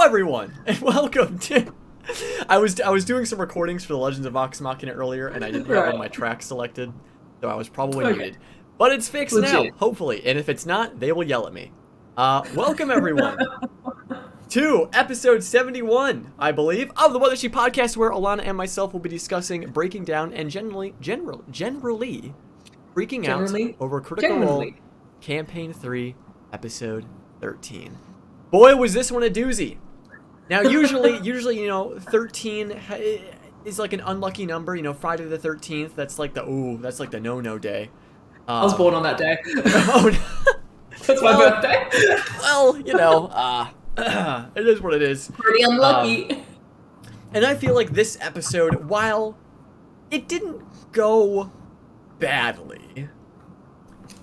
everyone, and welcome to. I was doing some recordings for the Legends of Vox Machina earlier, and I didn't have one of my tracks selected, so I was probably muted. But it's fixed now, hopefully. And if it's not, they will yell at me. Welcome everyone to episode 71, I believe, of the Weather Sheet Podcast, where Alana and myself will be discussing, breaking down, and generally freaking out over Critical Role Campaign 3, episode 13. Boy, was this one a doozy. Now, usually, 13 is like an unlucky number. Friday the 13th. That's like the no day. I was born on that day. Oh, no. That's my birthday. Well, it is what it is. Pretty unlucky. And I feel like this episode, while it didn't go badly,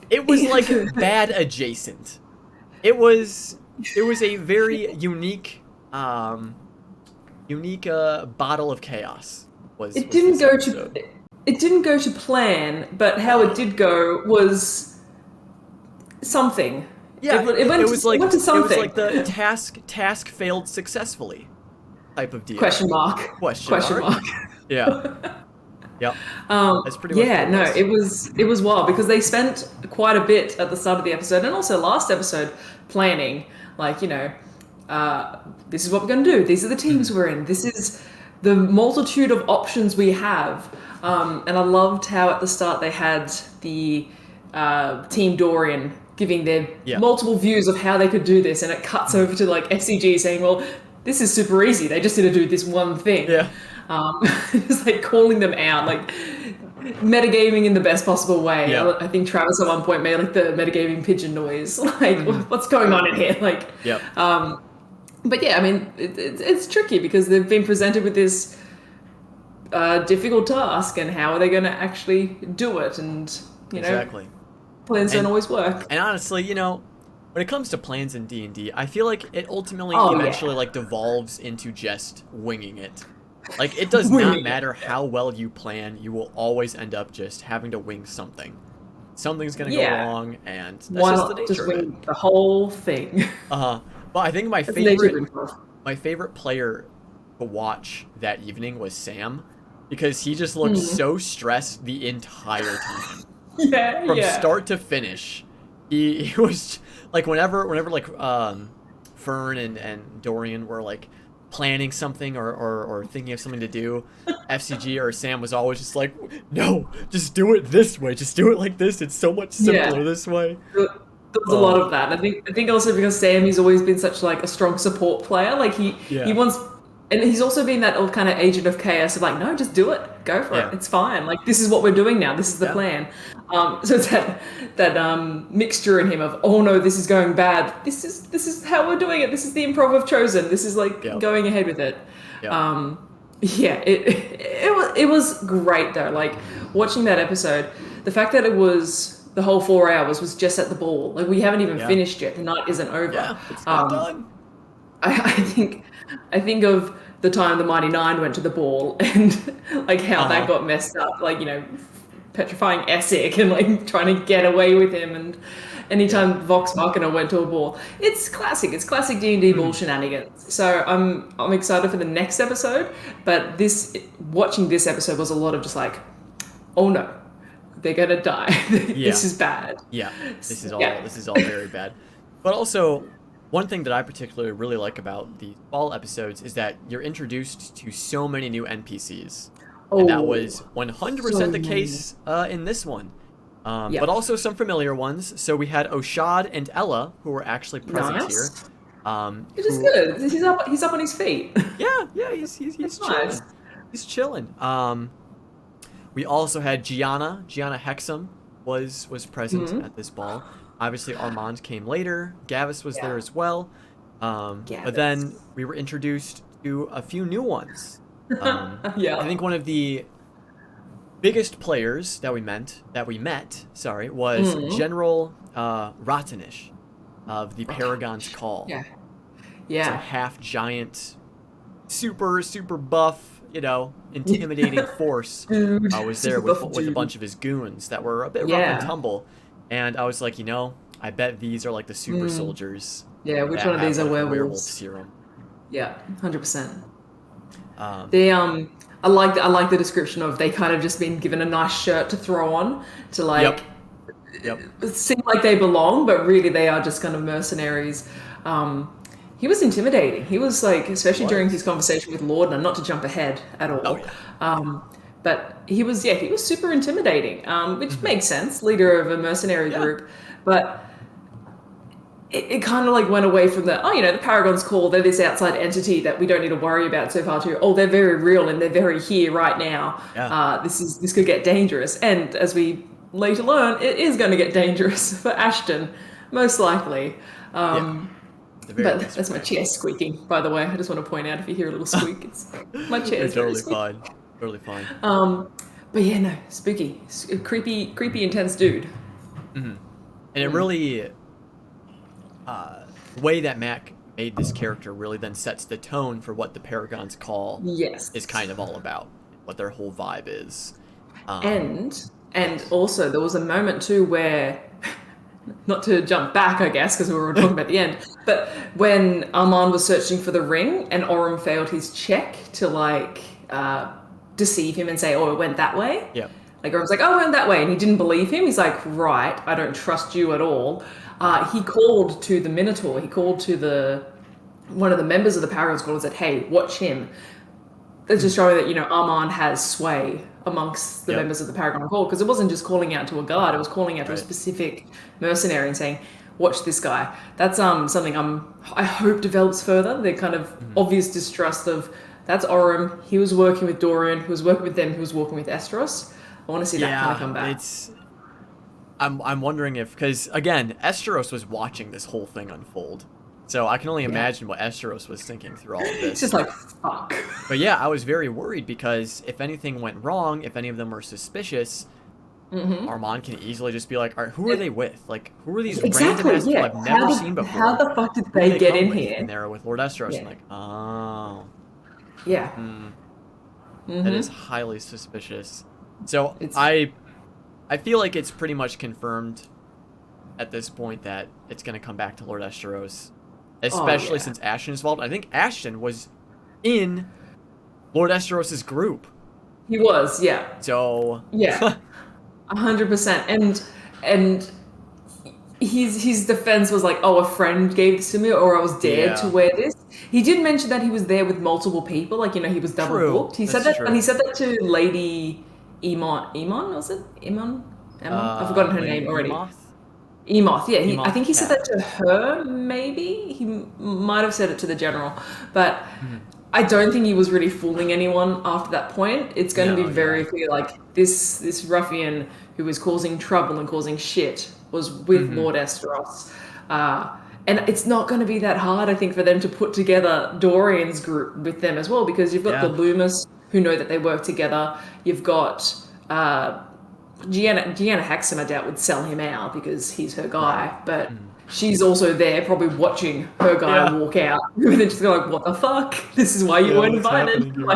it was like bad adjacent. It was a very unique bottle of chaos. It didn't go to plan, but how it did go was something. Yeah, it went to something. It was like the task failed successfully type of deal. Question mark. Yeah. Yep. That's pretty much it was wild because they spent quite a bit at the start of the episode and also last episode planning, this is what we're going to do. These are the teams we're in. This is the multitude of options we have. And I loved how at the start they had the Team Dorian giving their multiple views of how they could do this, and it cuts over to like FCG saying, well, this is super easy. They just need to do this one thing. Yeah. It's like calling them out, like metagaming in the best possible way. Yeah. I think Travis at one point made like the metagaming pigeon noise. Like, what's going on in here? Like, but yeah, I mean, it's tricky because they've been presented with this difficult task, and how are they going to actually do it? And exactly. Plans don't always work. And honestly, when it comes to plans in D&D, I feel like it ultimately eventually devolves into just winging it. Like, it does not matter how well you plan, you will always end up just having to wing something. Something's gonna go wrong, and that's just the nature of it. Wing the whole thing. But I think my favorite player to watch that evening was Sam, because he just looked so stressed the entire time. From start to finish. He was like, whenever Fern and Dorian were like planning something or thinking of something to do, FCG or Sam was always just like, no, just do it this way, just do it like this, it's so much simpler this way. There was a lot of that. I think also because Sam, he's always been such like a strong support player, like he wants, and he's also been that old kind of agent of chaos of like, no, just do it, go for it, it's fine, like this is what we're doing now, this is the plan. So it's that mixture in him of, oh no, this is going bad, this is how we're doing it, this is the improv we've chosen, this is like going ahead with it. It was great though, like watching that episode, the fact that it was the whole 4 hours was just at the ball, like we haven't even finished yet, the night isn't over. It's not done. I think of the time the Mighty Nine went to the ball and like how that got messed up, like, petrifying Essek and like trying to get away with him, and anytime Vox Machina went to a ball, it's classic D&D ball shenanigans. So I'm excited for the next episode, but watching this episode was a lot of just like, oh no, they're gonna die. This is bad. This is all very bad. But also, one thing that I particularly really like about the fall episodes is that you're introduced to so many new NPCs. And that was 100% the case in this one. But also some familiar ones. So we had Oshad and Ella, who were actually present here. Which is good. He's up on his feet. He's chilling. Nice. He's chilling. We also had Gianna Hexam was present at this ball. Obviously, Armand came later. Gavis was there as well. But then we were introduced to a few new ones. I think one of the biggest players that we met was General Rottenish of the Paragon's Call. It's a half giant, super buff, intimidating force. Was there with a bunch of his goons that were a bit rough and tumble. And I was like, I bet these are like the super soldiers. Yeah, which one of these are werewolves? Serum. Yeah, 100%. Um, They I like the description of they kind of just been given a nice shirt to throw on to yep, like yep. seem like they belong, but really they are just kind of mercenaries. He was intimidating. He was like, It especially during his was. conversation with Lord, and not to jump ahead at Oh all. yeah. But he was super intimidating, which Hmm. makes sense, leader of a mercenary Yeah. group. But it kind of like went away from the, the Paragon's cool. They're this outside entity that we don't need to worry about so far. To, they're very real and they're very here right now. Yeah. This could get dangerous, and as we later learn, it is going to get dangerous for Ashton, most likely. Yeah. Um, At the very but least. that's my chair squeaking, by the way. I just want to point out if you hear a little squeak, it's my You're chair's very totally squeaky. fine. Totally fine. But yeah, no, spooky, creepy, intense dude. Hmm. And it really, the way that Mac made this character really then sets the tone for what the Paragon's Call Yes. is kind of all about, what their whole vibe is. And also there was a moment too where, not to jump back, I guess, because we were talking about the end, but when Armand was searching for the ring and Orim failed his check to like deceive him and say, "Oh, it went that way." Yeah. Like Orim's like, "Oh, it went that way," and he didn't believe him. He's like, "Right, I don't trust you at all." He called to the Minotaur. He called to one of the members of the Paragon Squad and said, "Hey, watch him." That's just showing that Armand has sway amongst the Yep. members of the Paragon Hall, because it wasn't just calling out to a guard; it was calling out to a Right. specific mercenary and saying, "Watch this guy." That's something I hope develops further. The kind of obvious distrust of that's Orim. He was working with Dorian. Who was working with them. Who was working with Estros. I want to see that kind of come back. It's. I'm wondering if, because again, Esteros was watching this whole thing unfold, so I can only imagine what Esteros was thinking through all of It's this. just like fuck. But yeah, I was very worried because if anything went wrong, if any of them were suspicious, Armand can easily just be like, "All right, who are they with? Like, who are these random ass people I've never seen before? How the fuck did Who do they get come in with?" here? And they're with Lord Esteros. Yeah. I'm like, oh, Yeah. that is highly suspicious. So It's- I feel like it's pretty much confirmed at this point that it's going to come back to Lord Esteros, especially yeah. since Ashton is involved. I think Ashton was in Lord Esteros's group. He was, yeah. So Yeah. 100%. And his defense was like, "Oh, a friend gave this to me, or I was dared Yeah. to wear this." He did mention that he was there with multiple people, like he was double True. booked. He said That's that, true. and he said that to Lady Emon, was it Emon? Emma? I've forgotten her Lady name already. Emoth? Emoth, yeah. I Emoth think he said Cat. that to her, maybe. He might have said it to the general. But I don't think he was really fooling anyone after that point. It's going to No, be very yeah. clear, like, this ruffian who was causing trouble and causing shit was with Lord Esteros. And it's not going to be that hard, I think, for them to put together Dorian's group with them as well, because you've got the Yeah. Loomis, who know that they work together. You've got Gianna Hexam, I doubt, would sell him out because he's her guy, but she's also there probably watching her guy Yeah. walk out. And then she's like, "What the fuck? This is why you Yeah, weren't what's invited." happening here?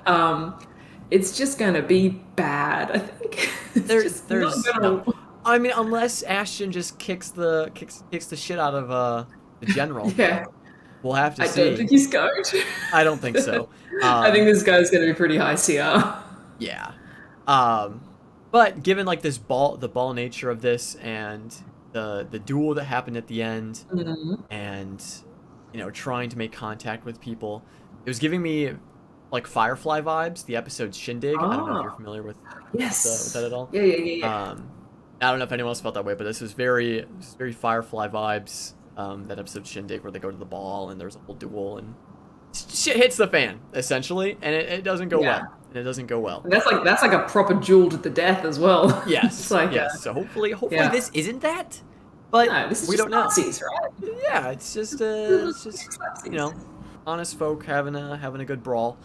Like, it's just going to be bad, I think. It's just not gonna- No. I mean, unless Ashton just kicks the shit out of the general. Yeah, We'll have to I see. don't think he's going to. I don't think so. I think this guy's going to be pretty high CR. Yeah. But given like the ball nature of this and the duel that happened at the end, and trying to make contact with people, it was giving me like Firefly vibes. The episode Shindig. I don't know if you're familiar with with that at all. Yeah. I don't know if anyone else felt that way, but this was very Firefly vibes. That episode Shindig where they go to the ball and there's a whole duel and shit hits the fan essentially, and it doesn't go well. And it doesn't go well. And that's like a proper duel to the death as well. Yes. It's like, yes. So hopefully yeah. this isn't that. But No, this is we just don't know. Nazis, right? Yeah, it's just honest folk having a good brawl.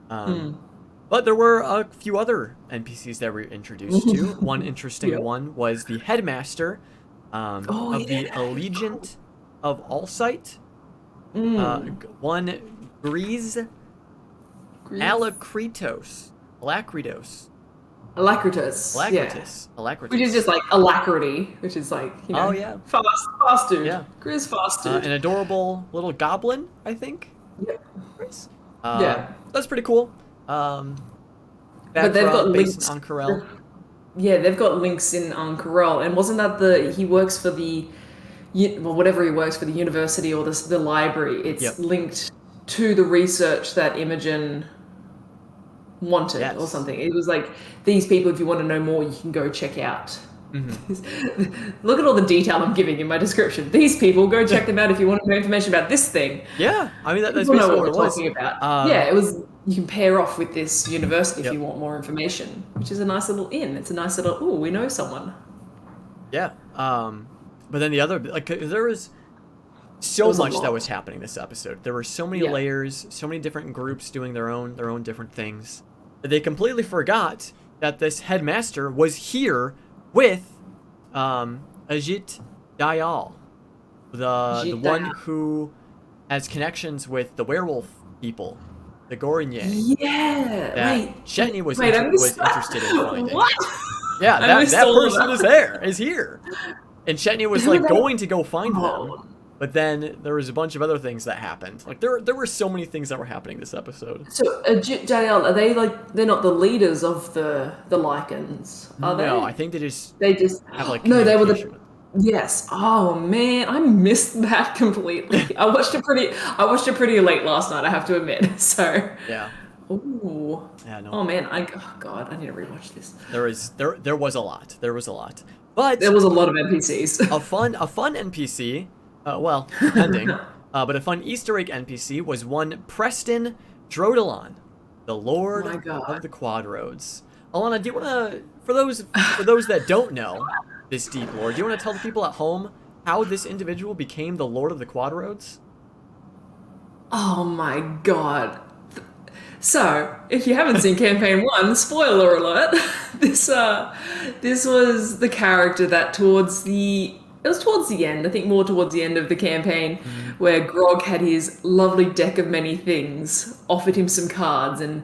But there were a few other NPCs that we were introduced to. One interesting one was the headmaster of the Allegiant of Allsight. One Grease Alacritos. Alacritus. Alacritus. Which is just like alacrity, which is like, Oh, yeah. fast dude. Yeah. Grizz fast dude. An adorable little goblin, I think. Yep. Nice. Yeah. That's pretty cool. But they've got Based links. on Corel. Yeah, they've got links in Corel, and wasn't that he works for the well, whatever he works for, the university or the library? It's Yep. linked to the research that Imogen wanted or Yes. something. It was like, these people, if you want to know more, you can go check out. Look at all the detail I'm giving in my description. These people, go check them out if you want to know information about this thing. Yeah, I mean that's People know basically what what we're it was. talking about. Yeah, it was. You can pair off with this university if Yep. you want more information, which is a nice little in. It's a nice little, oh, we know someone. Yeah. But then the other, like, there was so was a much that lot. was happening this episode. There were so many Yeah. layers, so many different groups doing their own different things. That they completely forgot that this headmaster was here with Ajit Dayal, the one who has connections with the werewolf people, the Gorinye. Yeah. That Chetney was Wait, I was missed interested in finding. What? Yeah, I that missed that all of person that. is here. And Chetney was Who like are they? going to go find them, Oh. but then there was a bunch of other things that happened. Like there were so many things that were happening this episode. So, JL, are they like, they're not the leaders of the Lycans, are they? No, I think they They just have like no, they were the communication with them. yes. Oh man, I missed that completely. I watched it pretty late last night, I have to admit. So, Yeah. ooh, Yeah, no. oh man, oh god, I need to rewatch this. There was a lot. There was a lot. But There was a lot of NPCs. a fun NPC, well, depending, but a fun Easter egg NPC was one Preston Drodelon, the Lord My God. of the Quad Roads. Alana, do you want to, for those that don't know this deep lore, do you want to tell the people at home how this individual became the Lord of the Quad Roads? Oh my god. So, if you haven't seen campaign 1, spoiler alert, this was the character that towards the end, I think more towards the end of the campaign, where Grog had his lovely deck of many things, offered him some cards, and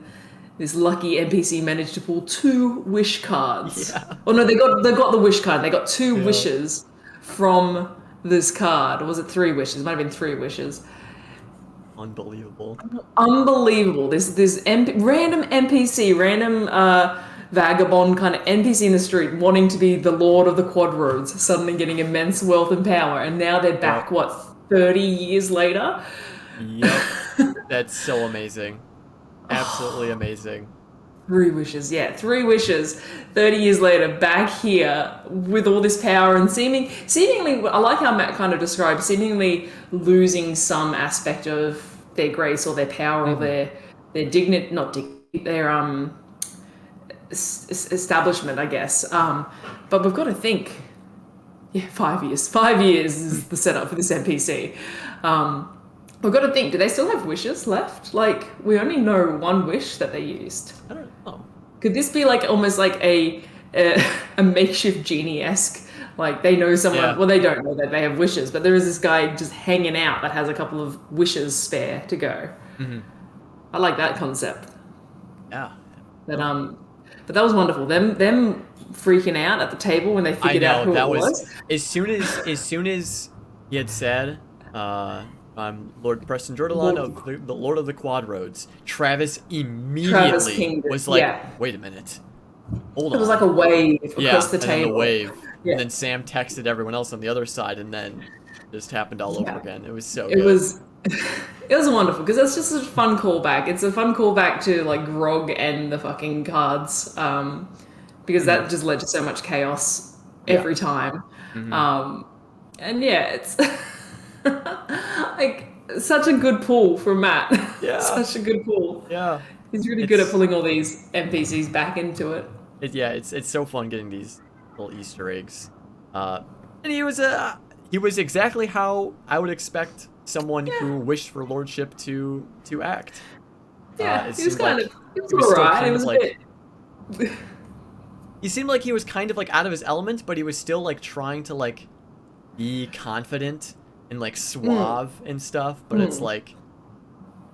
this lucky NPC managed to pull 2 wish cards. Yeah. Oh no, they got the wish card. They got 2 Yeah. wishes from this card. Or was it 3 wishes? It might have been 3 wishes. Unbelievable. Unbelievable. This random NPC, random vagabond kind of NPC in the street wanting to be the Lord of the Quad Roads, suddenly getting immense wealth and power, and now they're back, what, 30 years later? Yep. That's so amazing. Absolutely amazing. 3 wishes, yeah, 3 wishes. 30 years later, back here with all this power and seemingly, I like how Matt kind of described, seemingly losing some aspect of their grace or their power or their dignity, not dignity, their establishment, I guess. But we've got to think, yeah, 5 years. 5 years is the setup for this NPC. We've got to think, do they still have wishes left? Like, we only know 1 wish that they used. I don't know. Could this be like almost like a makeshift genie-esque? Like they know someone, Yeah. well, they don't know that they have wishes, but there is this guy just hanging out that has a couple of wishes spare to go. I like that concept. Yeah. But that was wonderful. Them freaking out at the table when they figured out who it was. as soon as he had said, I'm Lord Preston Jordan of the Lord of the Quad Roads, Travis immediately Kingdom, was like, yeah. wait a minute. Hold on. It was like a wave yeah, across the and table. then the wave. Yeah. And then Sam texted everyone else on the other side, and then it just happened all over again. It was so good. It was wonderful because that's just a fun callback. It's a fun callback to like Grog and the fucking cards, because that just led to so much chaos every time. And yeah, it's like such a good pull from Matt. Yeah. Such a good pull. Yeah. He's really good at pulling all these NPCs back into it. It's so fun getting these little Easter eggs. And he was exactly how I would expect someone who wished for lordship to act. Yeah, he was seemed like he was he was still alright. kind It of was a like- bit. He seemed like he was kind of like out of his element, but he was still like trying to like be confident and like suave and stuff. But it's like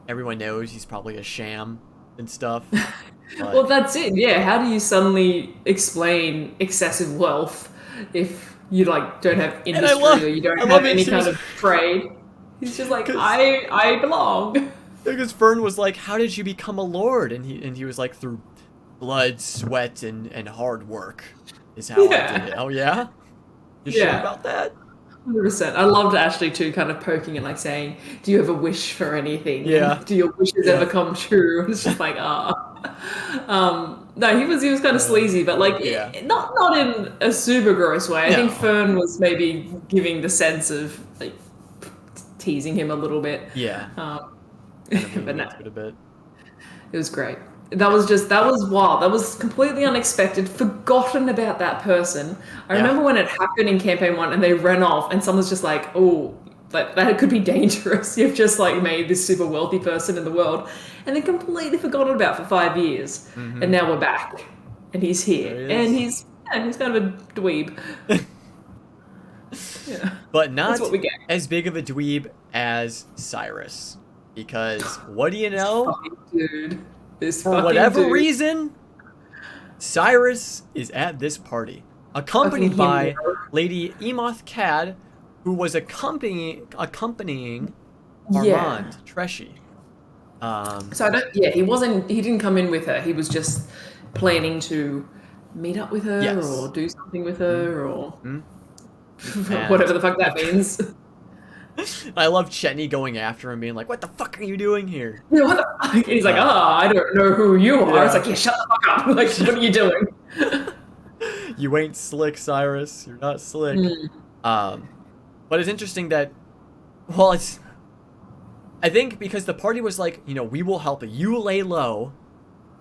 everyone knows he's probably a sham and stuff. But, Well, that's it. Yeah, how do you suddenly explain excessive wealth if you like don't have industry or you don't I love have it. any She kind was- of trade? He's just like, 'Cause- I belong. Because Fern was like, "How did you become a lord?" And he was like, "Through blood, sweat, and hard work is how I did it." Oh yeah, you sure Yeah. about that? 100%. I loved Ashley too, kind of poking and like saying, "Do you ever wish for anything? Yeah, And do your wishes yeah. ever come true?" It's just like, no, he was kind of sleazy, but like Yeah. not in a super gross way. I think No. Fern was maybe giving the sense of like teasing him a little bit, Yeah. um, Kind of but leaning no, into it a bit. it was great. That was wild. That was completely unexpected. Forgotten about that person. I Yeah. remember when it happened in campaign one and they ran off and someone's just like, oh, that could be dangerous. You've just like made this super wealthy person in the world and then completely forgotten about for 5 years. And Mm-hmm. now we're back. And he's There here. he And is. he's kind of a dweeb. Yeah. But That's not what we get. as big of a dweeb as Cyrus. Because what do you This know? fucking dude. This For fucking whatever dude. reason, Cyrus is at this party, Fucking accompanied him, by bro. Lady Emoth Cad, who was accompanying Yeah. Armand Treshy. Um, So I don't. Yeah, he didn't come in with her. He was just planning to meet up with her or yes. do something with Mhm, her or mhm. And whatever the fuck that means. I love Chetney going after him, being like, "What the fuck are you doing here?" You know, what the fuck? He's like, oh, Uh, I don't know who you are. It's yeah. like, yeah, shut the fuck up. Like, what are you doing? You ain't slick, Cyrus. You're not slick. Mm, Um, but it's interesting that, well, it's. I think because the party was like, we will help you. You lay low.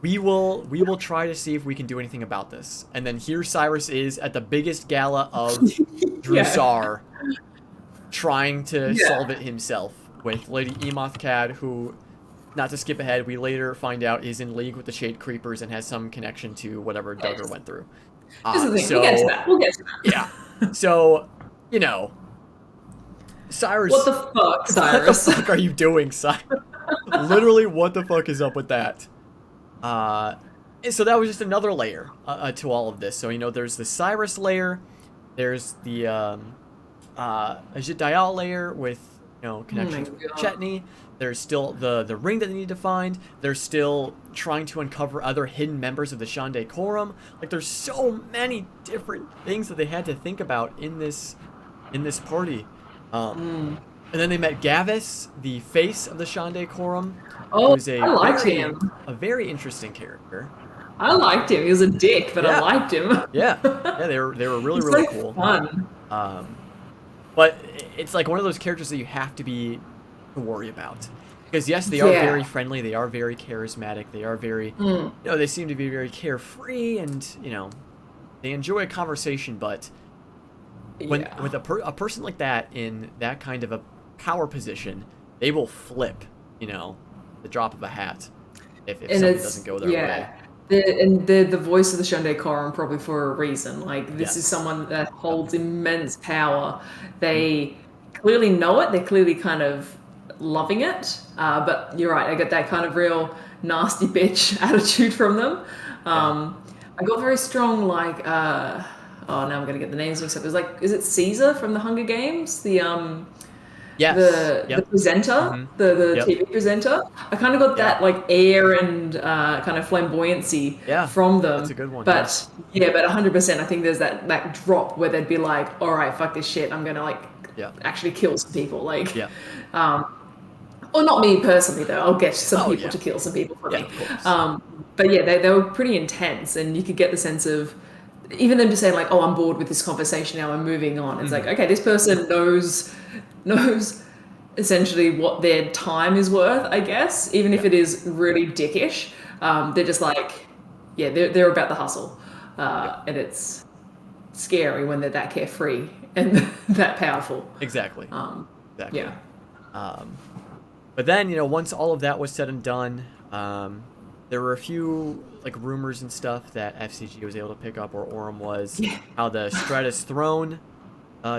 We will try to see if we can do anything about this. And then here Cyrus is at the biggest gala of yeah, Drusar, trying to yeah. solve it himself with Lady Emoth Cad, who, not to skip ahead, we later find out is in league with the Shade Creepers and has some connection to whatever Duggar Yes. went through. This is the thing. We'll get to So that. We'll get to yeah, that. so What Cyrus, the fuck, what the Cyrus? fuck are you doing, Cyrus? Literally, what the fuck is up with that? Uh, so that was just another layer to all of this. So there's the Cyrus layer, there's the Ajit Dayal layer with Oh my connections with god. Chetney. There's still the ring that they need to find. They're still trying to uncover other hidden members of the Shande Quorum. Like there's so many different things that they had to think about in this party. Mm. And then they met Gavis, the face of the Shande Quorum, Oh, who's a I liked very him. interesting character. I liked him. He was a dick, but I Yeah, liked him. yeah, yeah. They were really He's really so cool. fun. Um, but it's like one of those characters that you have to worry about because yes, they are very Yeah. friendly. They are very charismatic. They are very, Mm. they seem to be very carefree and they enjoy a conversation. But when Yeah. with a person like that in that kind of a power position, they will flip, the drop of a hat if And something it's doesn't go their way. the voice of the Shunde Quorum probably for a reason. Like this is Yes. someone that Yep. holds immense power. Mm. They clearly know it. They're clearly kind of loving it. But you're right. I get that kind of real nasty bitch attitude from them. Yeah. I got very strong oh now I'm gonna get the names mixed up. It was like is it Caesar from the Hunger Games? Yes. The Yep. presenter, Hmm. the Yep. TV presenter. I kind of got Yeah. that like air and kind of flamboyancy Yeah. from That's them. a good one. Yeah. But yeah, but 100%. I think there's that drop where they'd be like, "All right, fuck this shit. I'm gonna like Yeah. actually kill some people." Like, Yeah. or not me personally though. I'll get some Oh people yeah. to kill some people for Yeah. me. Of course. But yeah, they were pretty intense, and you could get the sense of even them just saying like, "Oh, I'm bored with this conversation now. I'm moving on." It's like, okay, this person knows essentially what their time is worth, I guess, even if Yeah. it is really dickish. They're just like, yeah, they're about the hustle, Yeah. and it's scary when they're that carefree and that powerful. Exactly. Exactly. Yeah. But then, once all of that was said and done, there were a few like rumors and stuff that FCG was able to pick up, or Orem was, how the Stratus Throne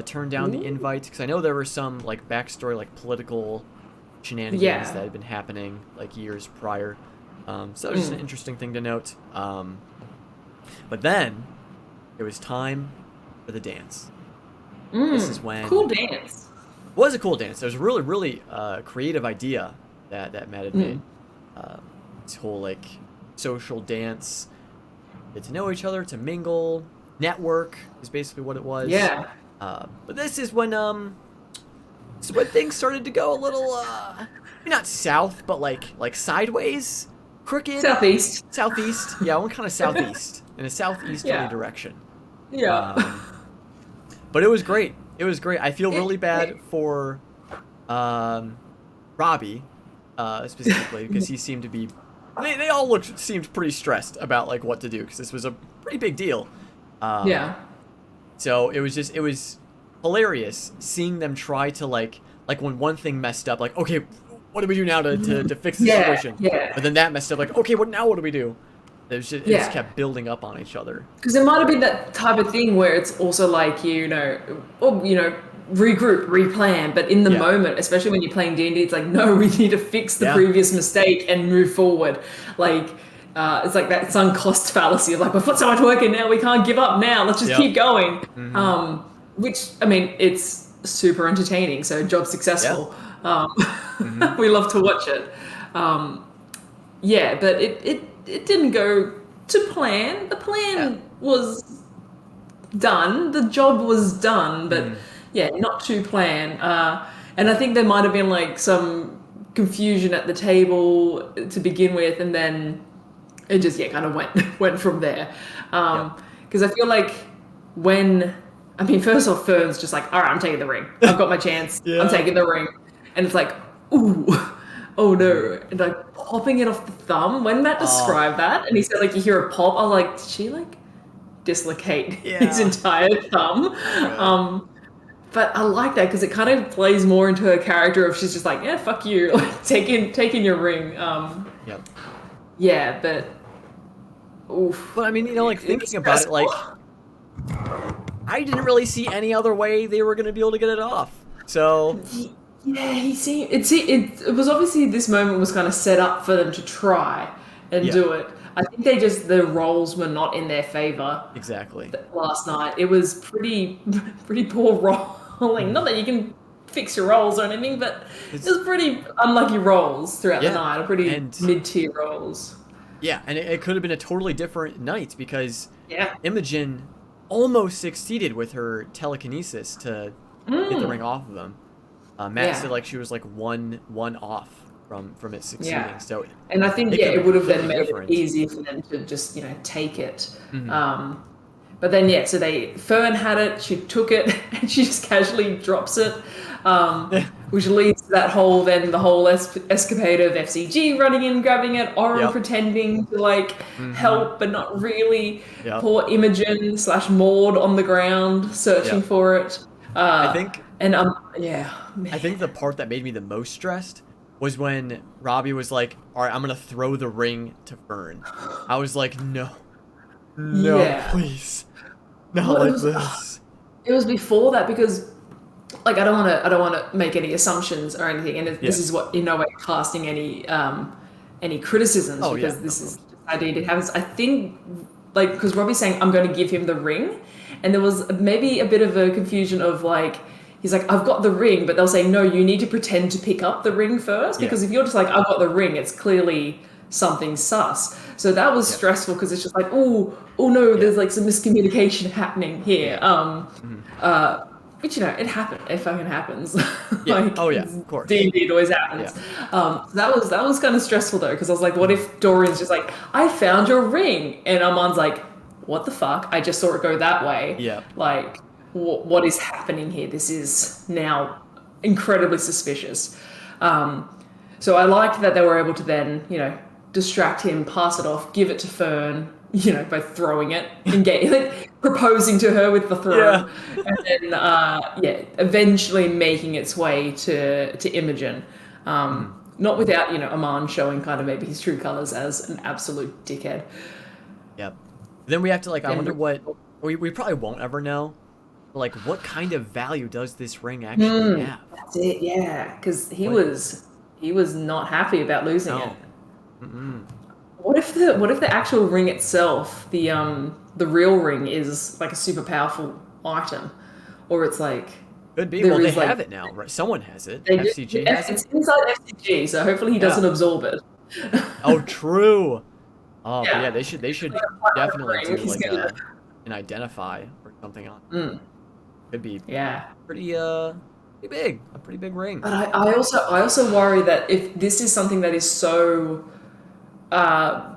turned down the invite, because I know there were some like backstory, like political shenanigans Yeah. that had been happening like years prior. So that was just an interesting thing to note. But then it was time for the dance. This is when Cool dance. was a cool dance. It was a really, really creative idea that Matt had made. This whole like social dance, get to know each other, to mingle, network is basically what it was. Yeah. But this is when things started to go a little maybe not south, but like sideways, crooked. Southeast. Southeast. Yeah, one kind of southeast in a southeasterly direction. Yeah. But it was great. It was great. I feel really bad for Robbie specifically because he seemed to be. They all seemed pretty stressed about like what to do because this was a pretty big deal. Yeah. So it was hilarious seeing them try to like when one thing messed up, like, okay, what do we do now to fix the situation? Yeah. But then that messed up, like, okay, what do we do? It just kept building up on each other. Because it might have been that type of thing where it's also like, regroup, replan, but in the moment, especially when you're playing D&D, it's like, no, we need to fix the previous mistake and move forward. Like, it's like that sunk cost fallacy of like, we've put so much work in now, we can't give up now, let's just keep going. Which, I mean, it's super entertaining, so job successful. We love to watch it. But it didn't go to plan. The plan was done, the job was done, but not to plan. And I think there might have been like some confusion at the table to begin with, and then it just kind of went from there. Because I feel like first off, Fern's just like, all right, I'm taking the ring. I've got my chance. I'm taking the ring. And it's like, ooh, oh no. And like popping it off the thumb. When Matt described that and he said like you hear a pop, I was like, did she like dislocate his entire thumb? But I like that because it kind of plays more into her character of she's just like, yeah, fuck you. Like taking your ring. Yeah, but oof. But I mean, like thinking about it, like I didn't really see any other way they were going to be able to get it off. So yeah, it was obviously this moment was kind of set up for them to try and do it. I think the roles were not in their favor. Exactly. Last night it was pretty poor rolling. Not that you can fix your rolls or anything, but it was pretty unlucky rolls throughout the night. Or pretty mid-tier rolls. Yeah, and it could have been a totally different night because Imogen almost succeeded with her telekinesis to get the ring off of them. Matt said like she was like one off from it succeeding. Yeah. So and I think it would have then made it easier for them to just take it. But then so Fern had it, she took it, and she just casually drops it, which leads to the whole escapade of FCG running in, grabbing it, Oren pretending to help but not really. Poor Imogen / Maud on the ground searching for it. I think. And I think the part that made me the most stressed was when Robbie was like, all right, I'm going to throw the ring to Fern. I was like, no, please. Not like this. It was before that because I don't want to make any assumptions or anything. And this is what, in no way casting any criticisms because this is how it happens. I think because Robbie's saying, I'm going to give him the ring. And there was maybe a bit of a confusion of he's like, I've got the ring, but they'll say, no, you need to pretend to pick up the ring first. Because if you're just like, I've got the ring, it's clearly something sus. So that was stressful because it's just like, oh no, there's some miscommunication happening here. But it happened. It fucking happens. Of course. D&D, it always happens. That was kind of stressful though, because I was like, what if Dorian's just like, I found your ring, and Armand's like, what the fuck? I just saw it go that way. Yeah. What is happening here? This is now incredibly suspicious. So I liked that they were able to then, distract him, pass it off, give it to Fern, by throwing it and proposing to her with the throw. And then, eventually making its way to Imogen. Not without, Amand showing kind of maybe his true colors as an absolute dickhead. Yep. Then we have to I wonder what we probably won't ever know. What kind of value does this ring actually have? That's it, yeah. Because he was not happy about losing it. What if the actual ring itself, the real ring, is a super powerful item, or it's Could be. There Well, they is like have it now, right? Someone has it. they do, FCG has it's it. inside FCG, so hopefully he Yeah. doesn't absorb it. Oh, true. Oh, but yeah, Yeah. they should Like a platinum definitely ring, do he's like gonna. an identify or something on. Mm, Could be yeah. pretty pretty big, a pretty big ring. But I also worry that if this is something that is so uh,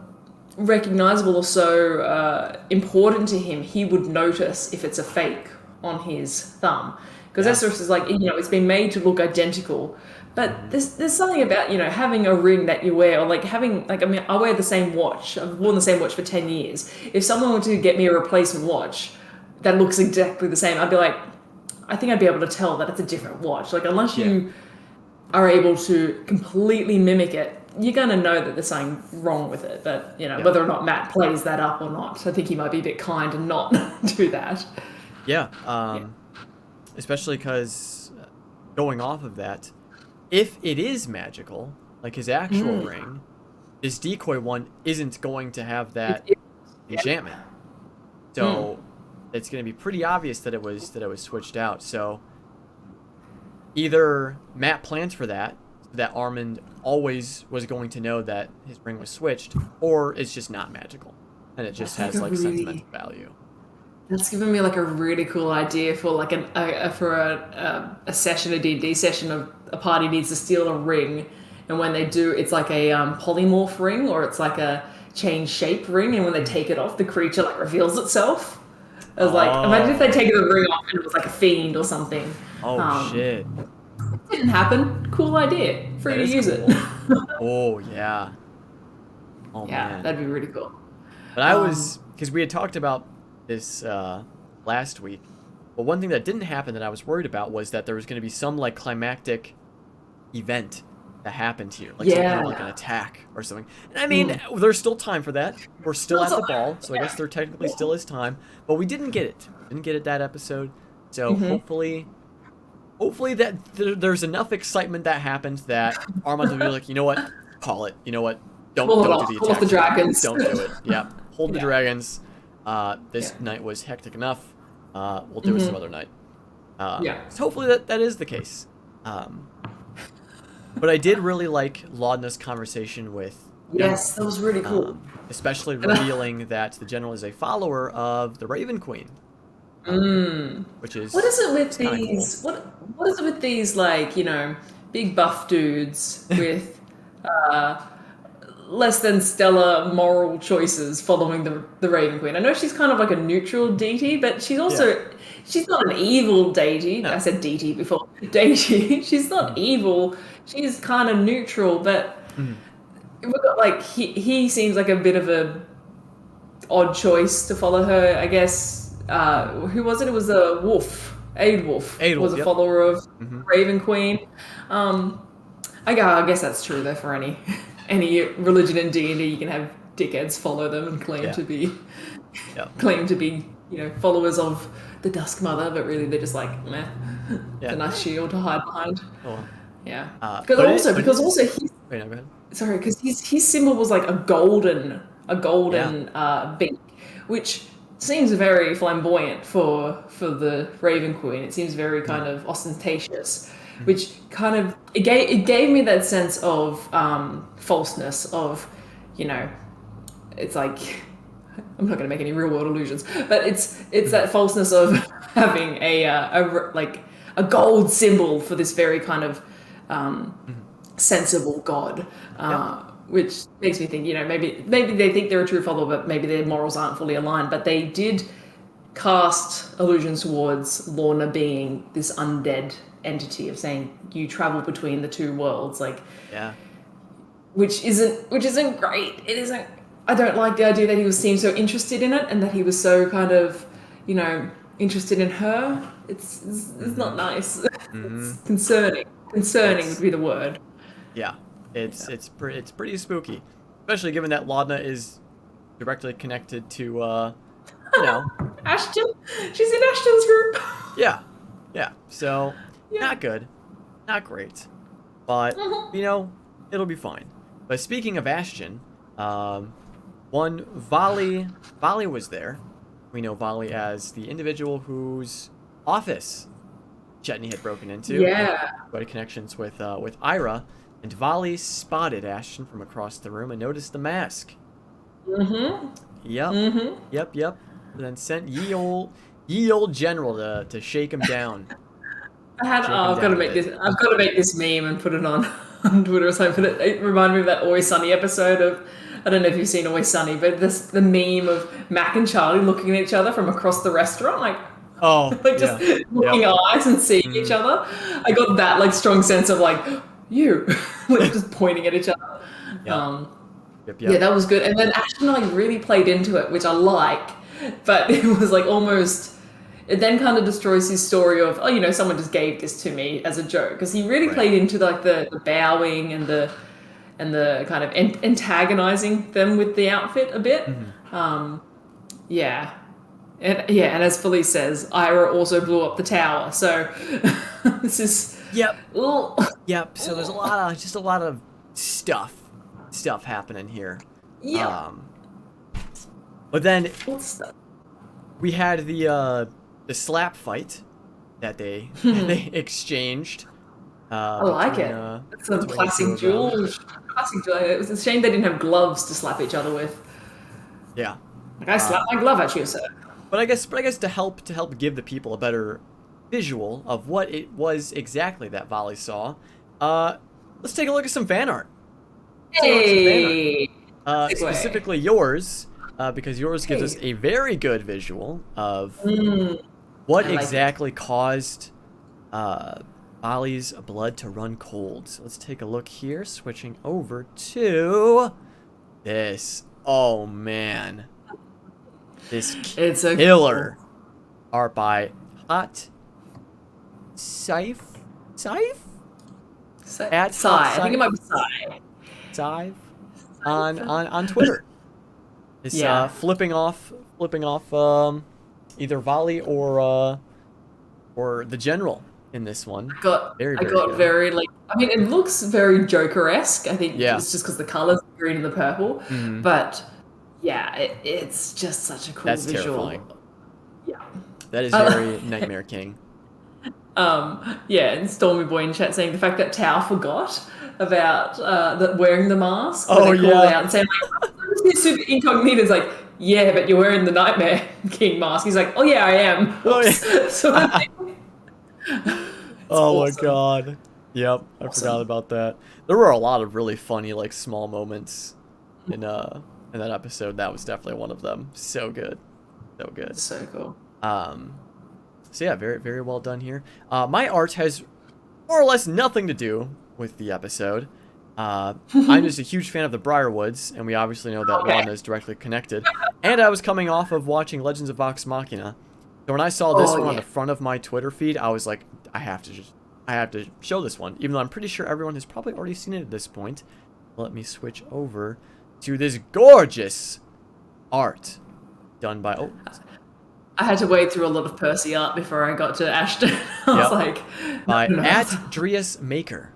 recognizable or so important to him, he would notice if it's a fake on his thumb. Because Yeah. Essos is like, it's been made to look identical. But Hmm. there's something about, having a ring that you wear, or like having, like, I mean, I wear the same watch. I've worn the same watch for 10 years. If someone were to get me a replacement watch that looks exactly the same, I'd be like, I think I'd be able to tell that it's a different watch. Like, unless Yeah. you are able to completely mimic it, you're going to know that there's something wrong with it. But, Yeah. whether or not Matt plays that up or not, I think he might be a bit kind and not do that. Yeah. Yeah. Especially because going off of that, if it is magical, like his actual ring, his decoy one isn't going to have that Yeah. enchantment. So it's going to be pretty obvious that it was switched out. So either Matt plans for that, so that Armand always was going to know that his ring was switched, or it's just not magical and it just That's has like like a really- sentimental value. That's given me like a really cool idea for like a session, a D&D session of a party needs to steal a ring, and when they do, it's like a polymorph ring, or it's like a change shape ring, and when they take it off, the creature like reveals itself. I was like, imagine if they take the ring off and it was like a fiend or something. Oh shit. Didn't happen. Cool idea. Free That to is use cool. it. Oh yeah. Oh Yeah, man. that'd be really cool. But I was, because we had talked about this last week, but one thing that didn't happen that I was worried about was that there was going to be some like climactic event that happened here, like some kind of like an attack or something. And I mean, there's still time for that. We're still at the ball, so I guess there technically still is time. But we didn't get it. Didn't get it that episode. So hopefully that there's enough excitement that happened that Armand will be like, you know what, call it. You know what, don't do the attack. Hold off the dragons. Don't do it. Yeah, hold the Yeah. dragons. This night was hectic enough. We'll do it some other night. So hopefully that is the case. But I did really like Laudna's conversation with. Yes, that was really cool. Especially revealing that the general is a follower of the Raven Queen. Which is What is it with kinda these? What is it with these like big buff dudes with less than stellar moral choices following the Raven Queen? I know she's kind of like a neutral deity, but she's also she's not an evil deity. No. I said deity before. Deity. She's not evil. She's kind of neutral, but we've got like he seems like a bit of a odd choice to follow her, I guess. Who was it? It was a wolf. Aidwolf was a follower of Raven Queen. I guess that's true though. For any religion in D&D, you can have dickheads follow them and claim to be followers of the Dusk Mother, but really they're just like meh. It's a nice shield to hide behind. Oh. Yeah. Because Because he's wait, no, go ahead. sorry, because his symbol was like a golden beak, which seems very flamboyant for the Raven Queen. It seems very kind of ostentatious, which kind of it gave me that sense of falseness of, it's like I'm not going to make any real world illusions, but it's that falseness of having a gold symbol for this very kind of sensible god, which makes me think, maybe they think they're a true follower, but maybe their morals aren't fully aligned. But they did cast allusions towards Lorna being this undead entity of saying you travel between the two worlds, which isn't great. It isn't. I don't like the idea that he seemed so interested in it and that he was so kind of, interested in her. It's not nice. It's concerning. Concerning would be the word. Yeah, it's pretty spooky, especially given that Laudna is directly connected to Ashton. She's in Ashton's group. Yeah. So not good, not great, but it'll be fine. But speaking of Ashton, Volley was there. We know Volley as the individual whose office Chetney had broken into. Yeah. Who had connections with Ira, and Volley spotted Ashton from across the room and noticed the mask. Mm-hmm. Yep. Mm-hmm. Yep. And then sent ye old general to shake him down. I've got to make this. I've got to make this meme and put it on Twitter or something. But it reminded me of that Always Sunny episode of. I don't know if you've seen Always Sunny, but the meme of Mac and Charlie looking at each other from across the restaurant, like just looking eyes and seeing each other. I got that like strong sense of like you, like just pointing at each other. Yeah, that was good. And then Ashton like really played into it, which I like, but it was like almost. It then kind of destroys his story of, oh, someone just gave this to me as a joke, because he really played into like the bowing and the kind of antagonizing them with the outfit a bit. And as Felice says, Ira also blew up the tower, so this is Yep. So there's a lot of stuff happening here. But then we had the slap fight that they exchanged. I like it. It's a classic duel. It was a shame they didn't have gloves to slap each other with. Yeah. Like I slapped my glove at you, sir. But I guess to help give the people a better visual of what it was exactly that Volley saw, let's take a look at some fan art. Hey. Specifically yours, because yours gives us a very good visual of what exactly caused Volley's blood to run cold. So let's take a look here, switching over to this. Oh man, it's a killer art by Hot Scythe. At I think it might be Scythe on Twitter. It's flipping off either Volley or the general in this one. I got very like, I mean, it looks very Joker-esque. I think it's just because the colors, the green and the purple. But it's just such a cool visual. Terrifying. Yeah, that is very Nightmare King. And Stormy Boy in chat saying the fact that Tao forgot about wearing the mask. Oh yeah, out and saying like, super incognito. Is like, yeah, but you're wearing the Nightmare King mask. He's like, oh yeah, I am. Oh yeah. Oh awesome. My god. Yep, I forgot about that. There were a lot of really funny like small moments in that episode. That was definitely one of them. So good. So cool. So yeah, very, very well done here. My art has more or less nothing to do with the episode. I'm just a huge fan of the Briarwoods, and we obviously know that Wanda is directly connected. And I was coming off of watching Legends of Vox Machina. So when I saw this one on the front of my Twitter feed, I was like, I have to show this one, even though I'm pretty sure everyone has probably already seen it at this point. Let me switch over to this gorgeous art done by I had to wade through a lot of Percy art before I got to Ashton. I was like, by @Drius Maker.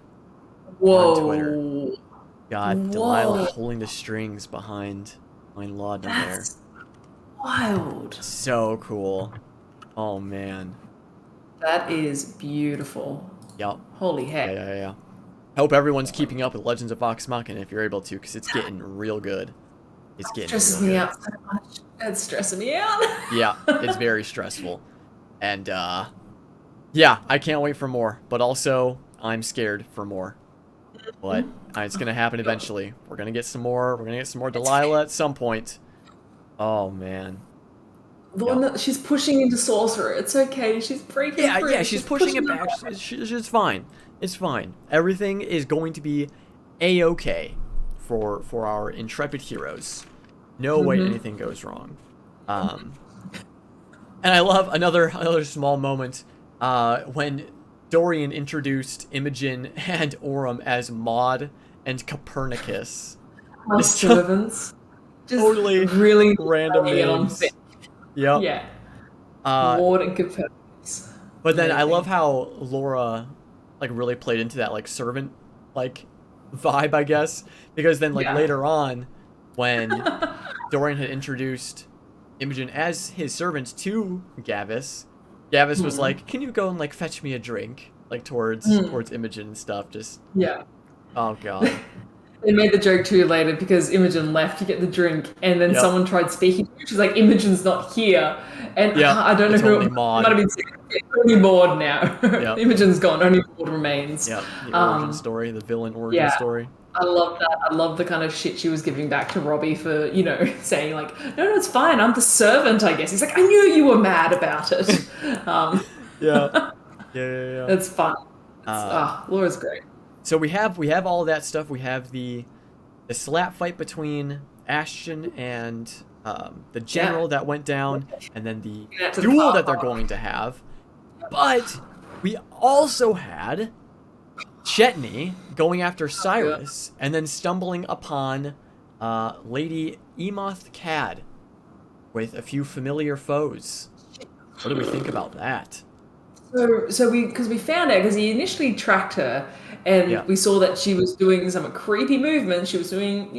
Whoa. On Twitter. God, Delilah pulling the strings behind Laudna there. That's wild. So cool. Oh man. That is beautiful. Yep. Holy heck. Yeah. Hope everyone's keeping up with Legends of Vox Machina if you're able to, because it's getting real good. It's getting stresses me out so much. It's stressing me out. Yeah, it's very stressful. And yeah, I can't wait for more, but also I'm scared for more. But it's gonna happen eventually. We're gonna get some more. We're gonna get some more Delilah at some point. Oh man. The one that she's pushing into sorcerer. It's okay. She's breaking free. Yeah. She's pushing it back. It's fine. It's fine. Everything is going to be a-okay for our intrepid heroes. No way anything goes wrong. And I love another small moment when Dorian introduced Imogen and Orem as Maud and Copernicus. My servants. Just totally really random names. Yep. Yeah. Maud and Copernicus. But then I love how Laura like really played into that like servant like vibe, I guess, because then like later on when Dorian had introduced Imogen as his servant to Gavis, Gavin was like, "Can you go and like fetch me a drink?" Like towards Imogen and stuff. Just Yeah. oh god. They made the joke too later because Imogen left to get the drink, and then Yep. someone tried speaking to her. She's like, Imogen's not here. And Yep, I don't know it's who only it Maud. might have been. It's only Maud now. Yep. Imogen's gone, only Maud remains. Yep. The origin story, the villain origin yeah. story. I love that. I love the kind of shit she was giving back to Robbie for, saying like, no, it's fine. I'm the servant, I guess. He's like, I knew you were mad about it. Yeah. Yeah. It's fun. Laura's great. So we have all of that stuff. We have the slap fight between Ashton and the general that went down, and then the duel that they're going to have. But we also had Chetney going after Cyrus and then stumbling upon Lady Emoth Cad with a few familiar foes. What do we think about that? So we found out because he initially tracked her, and we saw that she was doing some creepy movements. She was doing,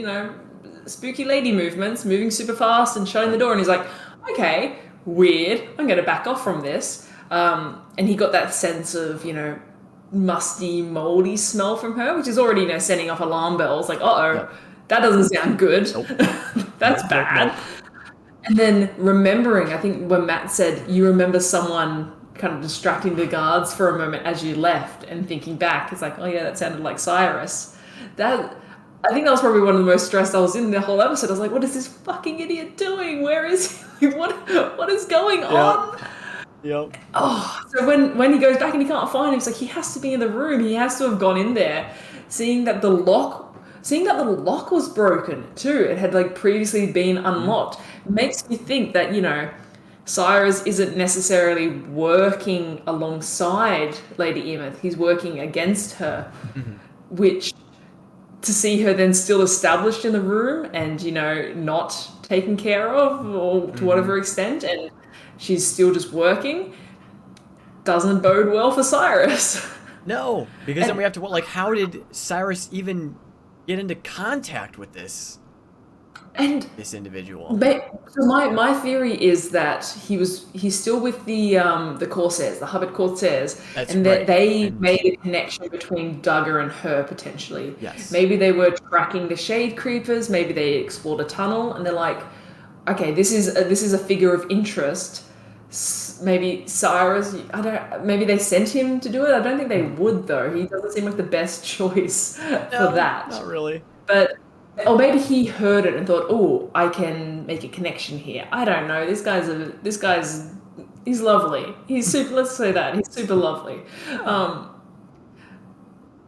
spooky lady movements, moving super fast and shutting the door. And he's like, okay, weird. I'm going to back off from this. And he got that sense of, musty, moldy smell from her, which is already, setting off alarm bells. Like, that doesn't sound good. Nope. That's bad. Nope. And then remembering, I think when Matt said, you remember someone kind of distracting the guards for a moment as you left, and thinking back, it's like, oh yeah, that sounded like Cyrus. I think that was probably one of the most stressed I was in the whole episode. I was like, what is this fucking idiot doing? Where is he? What is going on? Yep. Oh, so when he goes back and he can't find him, it's like he has to be in the room. He has to have gone in there, seeing that the lock was broken too. It had like previously been unlocked. Makes me think that, Cyrus isn't necessarily working alongside Lady Emoth. He's working against her, which to see her then still established in the room and, not taken care of or to whatever extent, and she's still just working, doesn't bode well for Cyrus. No, because then we have to, how did Cyrus even get into contact with this individual? So my theory is that he's still with the Corsairs, the Hubbard Corsairs, that they made a connection between Duggar and her potentially. Yes. Maybe they were tracking the Shade Creepers. Maybe they explored a tunnel, and they're like, okay, this is a figure of interest. Maybe Cyrus, maybe they sent him to do it. I don't think they would, though. He doesn't seem like the best choice for that. Not really. Or maybe he heard it and thought, oh, I can make a connection here. I don't know. This guy's he's lovely. He's super, let's say that. He's super lovely. But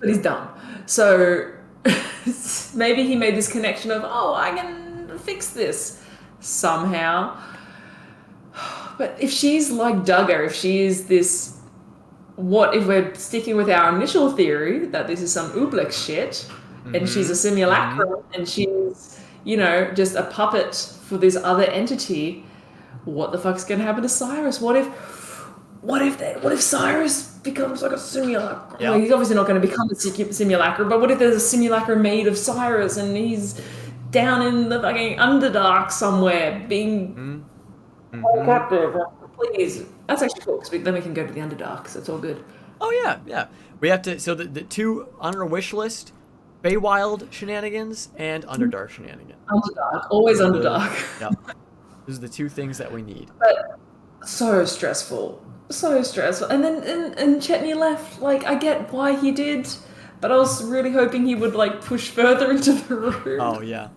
he's dumb. So maybe he made this connection of, oh, I can fix this somehow. But if she's like Duggar, if she is this, what if we're sticking with our initial theory that this is some Oobleck shit, and she's a simulacrum, and she's, just a puppet for this other entity, what the fuck's gonna happen to Cyrus? What if Cyrus becomes like a simulacrum? Yeah. Well, he's obviously not going to become a simulacrum, but what if there's a simulacrum made of Cyrus and he's down in the fucking Underdark somewhere being captive? Please, that's actually cool because then we can go to the Underdark, so it's all good. Oh yeah. We have to. So the two on our wish list: Feywild shenanigans and Underdark shenanigans. Underdark, always Underdark. Yep. Those are the two things that we need. But so stressful. And then and Chetney left. Like, I get why he did, but I was really hoping he would push further into the room. Oh yeah.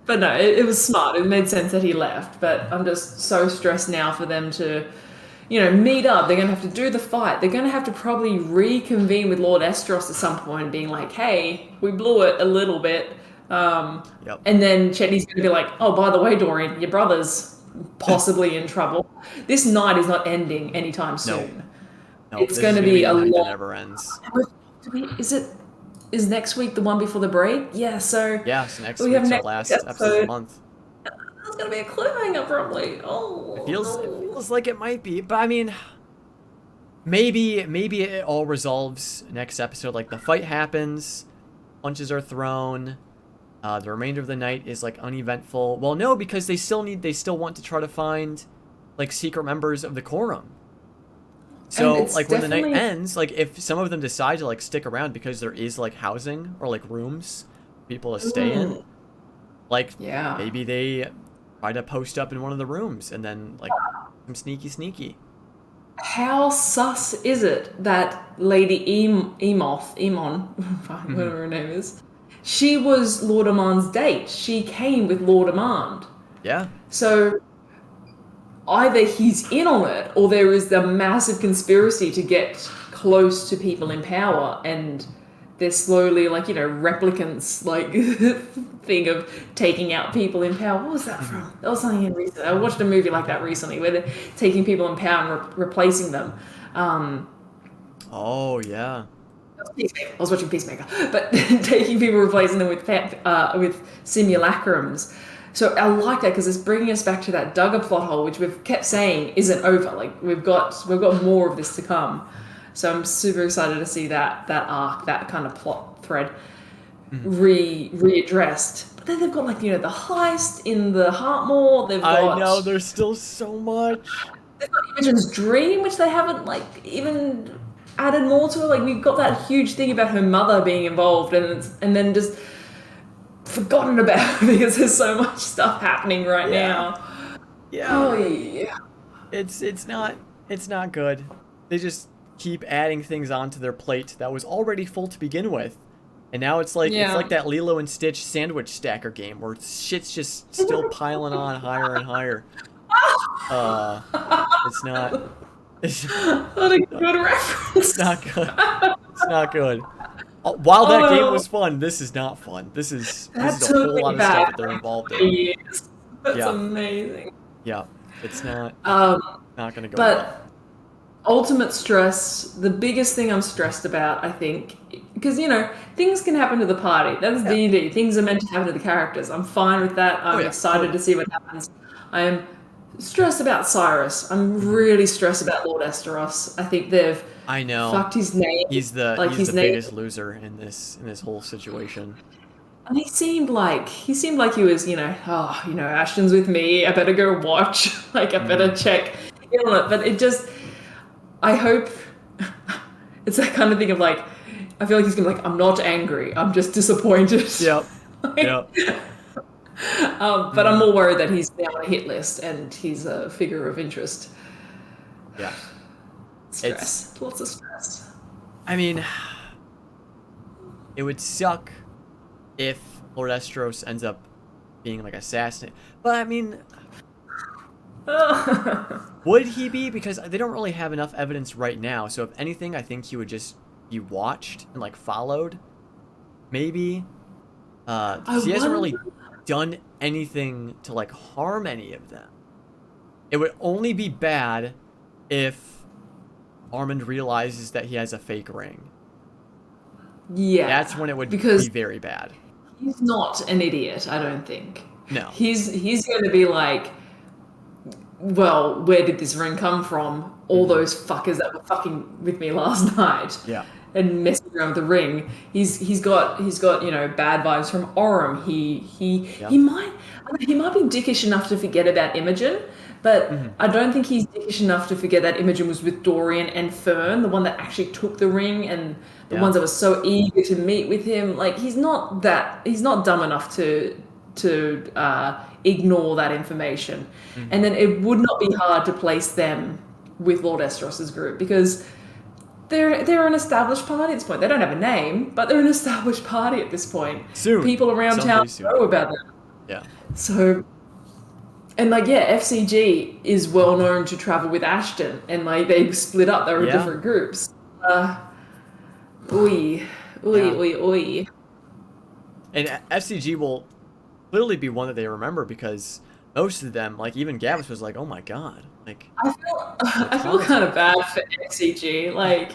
But no, it was smart. It made sense that he left. But I'm just so stressed now for them to, meet up. They're going to have to do the fight. They're going to have to probably reconvene with Lord Estros at some point, being like, hey, we blew it a little bit. Yep. And then Chetney's going to be like, oh, by the way, Dorian, your brother's possibly in trouble. This night is not ending anytime soon. No, it's going to be a long. long. That never ends. Is next week the one before the break? Yeah. So next week's our last episode of the month. It's going to be a cliffhanger probably. Oh. It feels like it might be, but I mean, maybe it all resolves next episode. Like the fight happens, punches are thrown. The remainder of the night is uneventful. Well, no, because they still want to try to find secret members of the quorum. And So, it's like, when the night definitely ends, like, if some of them decide to, like, stick around because there is, like, housing or, like, rooms for people to stay in, mm, like, yeah. maybe they try to post up in one of the rooms and then, like, some sneaky. How sus is it that Lady Emon, Hmm. whatever her name is, she was Lord Amand's date. She came with Lord Amand. Yeah. So either he's in on it or there is the massive conspiracy to get close to people in power, and they're slowly, like, replicants, like, thing of taking out people in power. What was that Hmm. from? That was something in recent. I watched a movie like that recently where they're taking people in power and replacing them. um Oh, yeah. Peacemaker. I was watching Peacemaker, but taking people, replacing them with simulacrums. So I like that because it's bringing us back to that Duggar plot hole, which we've kept saying isn't over. Like, we've got more of this to come. So I'm super excited to see that arc, that kind of plot thread Mhm. readdressed. But then they've got, like, the heist in the Heartmore. I know, there's still so much. They've got Imogen's dream, which they haven't, like, even added more to it. Like, we've got that huge thing about her mother being involved, and then just forgotten about because there's so much stuff happening right Yeah. now. Yeah. Oh yeah. It's not good. They just keep adding things onto their plate that was already full to begin with. And now it's like Yeah. that Lilo and Stitch sandwich stacker game where shit's just still piling on higher and higher. Uh it's not it's, What a not, good it's reference. not good. It's not good. While that game Oh, was fun, this is not fun. This that is a took whole me lot of stuff back that they're like involved in. 3 years. That's Yeah. amazing. Yeah. It's not Um, not gonna go well. but ultimate stress, the biggest thing I'm stressed about, I think, because, things can happen to the party. That's Yeah. D&D. Things are meant to happen to the characters. I'm fine with that. Oh I'm yeah, excited to totally. see what happens. I am stressed about Cyrus. I'm Hmm. really stressed about Lord Esteros. I think they've I know. fucked his name. Like, He's his the name. biggest loser in this whole situation. And he seemed like he was, Ashton's with me. I better go watch. Like, I better Mm. check in on it. But it just, I hope it's that kind of thing of, like, I feel like he's gonna be like, I'm not angry, I'm just disappointed. Yep. Like, Yep. but I'm Mm. more worried that he's now on a hit list and he's a figure of interest. Yeah. It's Stress, lots of stress. I mean, it would suck if Lord Estros ends up being like assassinated. But I mean, would he be? Because they don't really have enough evidence right now. So if anything, I think he would just be watched and like followed. Maybe. I 'Cause he hasn't really wonder. done anything to like harm any of them. It would only be bad if Armand realizes that he has a fake ring. Yeah, That's when it would be because very bad. he's not an idiot, I don't think. No. He's going to be like, well, where did this ring come from? All Hmm. those fuckers that were fucking with me last night Yeah. and messing around with the ring. He's got bad vibes from Orem. Yeah. He might be dickish enough to forget about Imogen, but Hmm. I don't think he's dickish enough to forget that Imogen was with Dorian and Fern, the one that actually took the ring, and the Yeah. ones that were so eager to meet with him. Like, he's not dumb enough to ignore that information. Hmm. And then it would not be hard to place them with Lord Estros's group because they're an established party at this point. They don't have a name, but they're an established party at this point. Soon. People around Someday town soon. know about them. Yeah. So, and like, yeah, FCG is well known to travel with Ashton, and like they split up. They were Yeah. different groups. Oi, Yeah. oi. And FCG will clearly be one that they remember because most of them, like even Gavis was like, "Oh my god!" Like they're I feel kind of bad for FCG, like,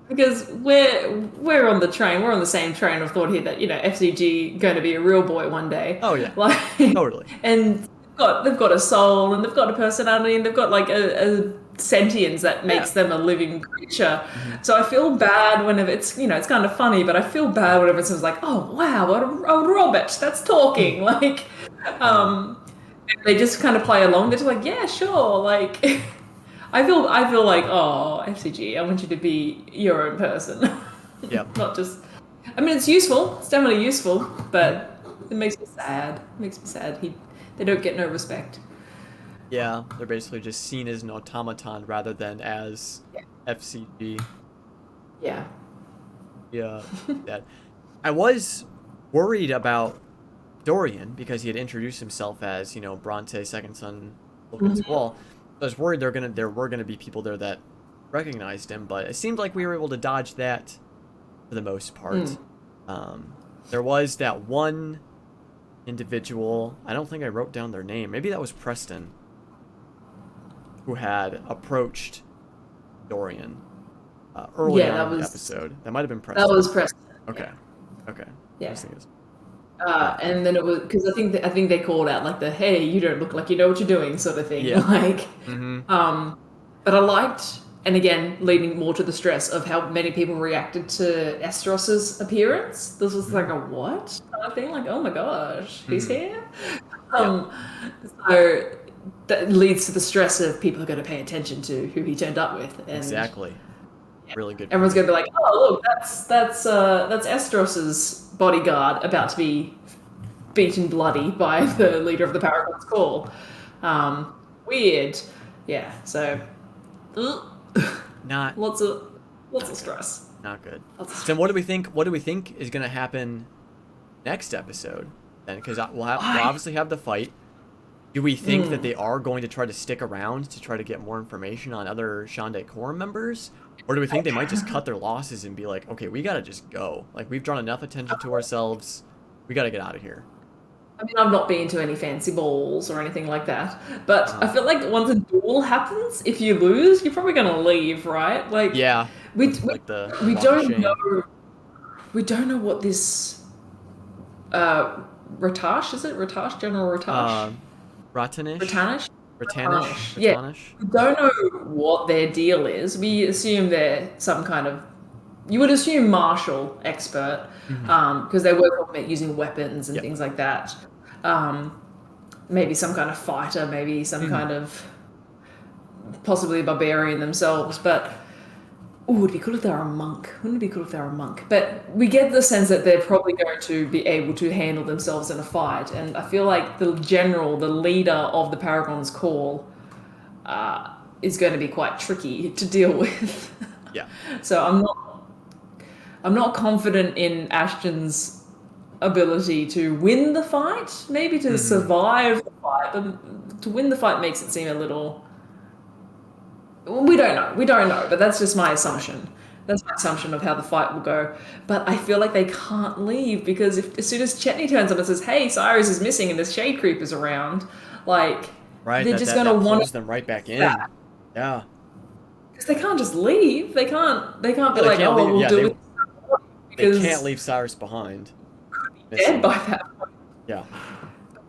because we're on the train, we're on the same train of thought here that FCG going to be a real boy one day, Oh yeah, like, totally. and they've got a soul and they've got a personality and they've got like a sentience that Yeah. makes them a living creature. Hmm. So I feel bad whenever it's kind of funny, but I feel bad whenever someone's like, oh wow, what a Robert that's talking, like, Uh, they just kind of play along. They're just like, yeah, sure, like. I feel like, oh, FCG, I want you to be your own person. Yep. Not just. I mean, it's useful. It's definitely useful, but it makes me sad. It makes me sad. They don't get no respect. Yeah, they're basically just seen as an automaton rather than as Yeah. FCG. Yeah. Yeah, that. I was worried about Dorian because he had introduced himself as, Bronte, second son, Vulcan Squall. I was worried there were gonna be people there that recognized him, but it seemed like we were able to dodge that for the most part. There was that one individual. I don't think I wrote down their name. Maybe that was Preston, who had approached Dorian early on in the episode. That might have been Preston. That was Preston. Okay. Okay. Yeah. And then it was because I think they called out like the "Hey, you don't look like you know what you're doing" sort of thing. Yeah. Like, but I liked, and again, leading more to the stress of how many people reacted to Estros's appearance. This was like a what kind of thing? Like, oh my gosh, he's here. So that leads to the stress of people are going to pay attention to who he turned up with. And exactly. Really good. Everyone's going to be like, oh look, that's Estros's bodyguard about to be beaten bloody by the leader of the Paragon's Call. Weird. Yeah. So. Not lots of stress. Not good. So what do we think? What do we think is going to happen next episode? Then, because we'll obviously have the fight. Do we think that they are going to try to stick around to try to get more information on other Shande Corps members, or do we think they might just cut their losses and be like, okay, we gotta just go. Like, we've drawn enough attention to ourselves. We gotta get out of here. I mean, I've not been to any fancy balls or anything like that, but I feel like once a duel happens, if you lose, you're probably gonna leave, right? Like, yeah, we don't know. We don't know what this Ratash, is it Ratash, General Ratash? Ratanish. Yeah, we don't know what their deal is. We assume they're some kind of. You would assume martial expert, because they work on using weapons and things like that. Maybe some kind of fighter, maybe some kind of possibly a barbarian themselves. But it'd be cool if they were a monk. Wouldn't it be cool if they were a monk? But we get the sense that they're probably going to be able to handle themselves in a fight. And I feel like the leader of the Paragon's Call, is going to be quite tricky to deal with. Yeah. So I'm not confident in Ashton's ability to win the fight, maybe to survive the fight, but to win the fight makes it seem a little. We don't know, but that's just my assumption. That's my assumption of how the fight will go. But I feel like they can't leave because as soon as Chetney turns up and says, "Hey, Cyrus is missing and this Shade Creep is around," like they're just going to want them right back in. Yeah. Because they can't just leave. They can't be like, "Oh, well, we'll do it." They can't leave Cyrus behind. Dead by that point. Yeah.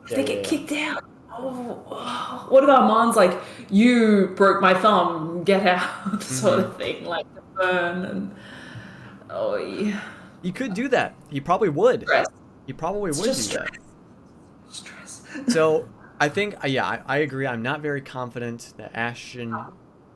If they get kicked out. Oh, what if Armand's like, you broke my thumb, get out, sort of thing, like the burn and yeah. He could do that. He probably would. Stress. He probably would do that. Stress. So I think, I agree. I'm not very confident that Ashton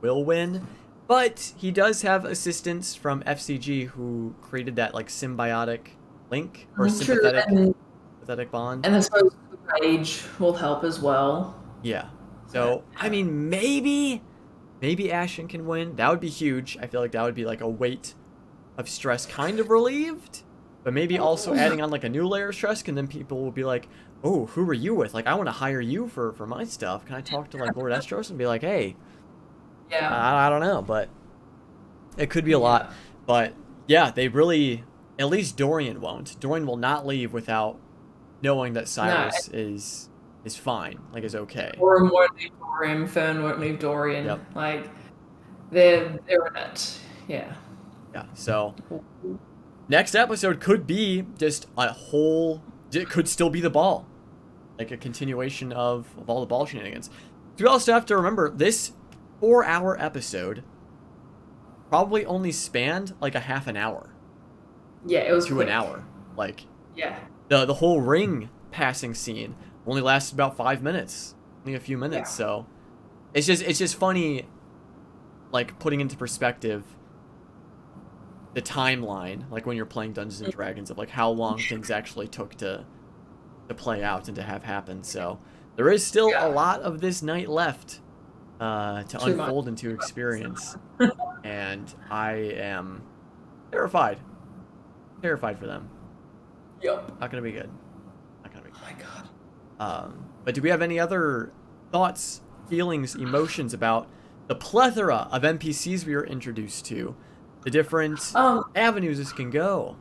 will win, but he does have assistance from FCG who created that like symbiotic link or sympathetic bond. And I suppose Rage will help as well. Yeah. So, I mean, maybe Ashton can win. That would be huge. I feel like that would be like a weight of stress kind of relieved. But maybe also adding on like a new layer of stress, and then people will be like, oh, who are you with? Like, I want to hire you for my stuff. Can I talk to like Lord Estros and be like, hey, I don't know, but it could be a lot. But yeah, they really, at least Dorian won't. Dorian will not leave without knowing that Cyrus is fine, like is okay. Orim won't leave Dorian, Fern won't leave Dorian. Yep. Like they're in it. Yeah. Yeah. So next episode could be just it could still be the ball. Like a continuation of all the ball shenanigans. So we also have to remember this 4-hour episode probably only spanned like a half an hour. Yeah, it was to quick. An hour. Like the whole ring passing scene only lasted about 5 minutes, only a few minutes. So it's just funny like putting into perspective the timeline, like when you're playing Dungeons and Dragons, of like how long things actually took to play out and to have happen. So there is still a lot of this night left to unfold and to experience, and I am terrified for them. Yep. Not gonna be good. Not gonna be good. Oh my God. But do we have any other thoughts, feelings, emotions about the plethora of NPCs we were introduced to, the different avenues this can go?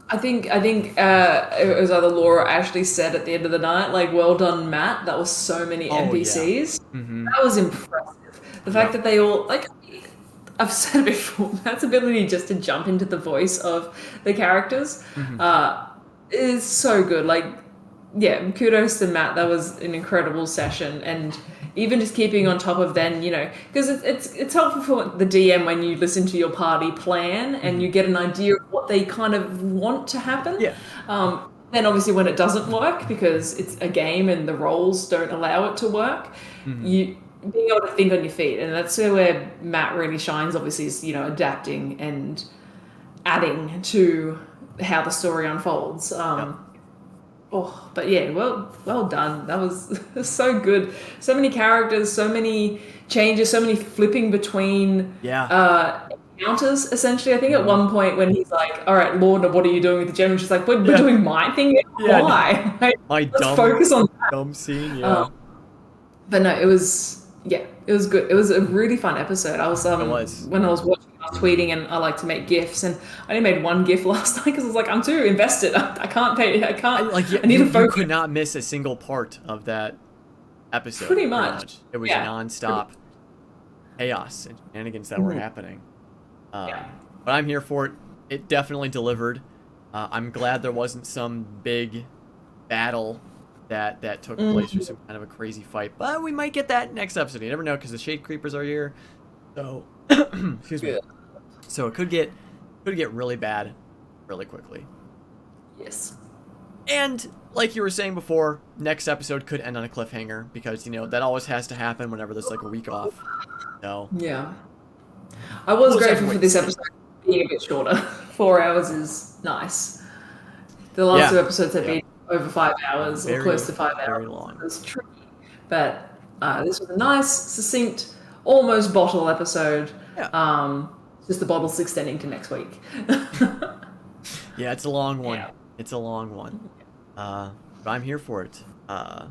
I think it was either Laura or Ashley said at the end of the night, like, well done, Matt. That was so many NPCs. Yeah. Mm-hmm. That was impressive. The fact that they all, like, I've said it before, Matt's ability just to jump into the voice of the characters is so good. Like, yeah, kudos to Matt. That was an incredible session. And even just keeping on top of then, you know, because it's helpful for the DM when you listen to your party plan and you get an idea of what they kind of want to happen. Yeah. Then obviously when it doesn't work, because it's a game and the roles don't allow it to work, you being able to think on your feet. And that's where Matt really shines, obviously, is, you know, adapting and adding to how the story unfolds. Oh, but yeah, well done. That was so good. So many characters, so many changes, so many flipping between encounters, essentially. I think at one point when he's like, all right, Lorna, what are you doing with the gem? And she's like, we're doing my thing. Yeah. Why? Like, My let's focus on that. dumb scene, yeah. But no, it was good. It was a really fun episode. I was when I was watching, I was tweeting, and I like to make GIFs, and I only made one GIF last night because I was like, I'm too invested. I need to focus. You could not miss a single part of that episode. Pretty much. It was non-stop chaos and shenanigans that were happening. But I'm here for it. It definitely delivered. I'm glad there wasn't some big battle that took place or some kind of a crazy fight. But we might get that next episode. You never know, because the Shade Creepers are here. So, excuse me. So it could get really bad really quickly. Yes. And like you were saying before, next episode could end on a cliffhanger, because, you know, that always has to happen whenever there's like a week off. So yeah. I was grateful for this episode being a bit shorter. 4 hours is nice. The last two episodes have been over 5 hours, or close to 5 hours. Very long. It was tricky. But this was a nice, succinct, almost bottle episode. Yeah. Just the bottle's extending to next week. Yeah, it's a long one. Yeah. It's a long one. But I'm here for it. But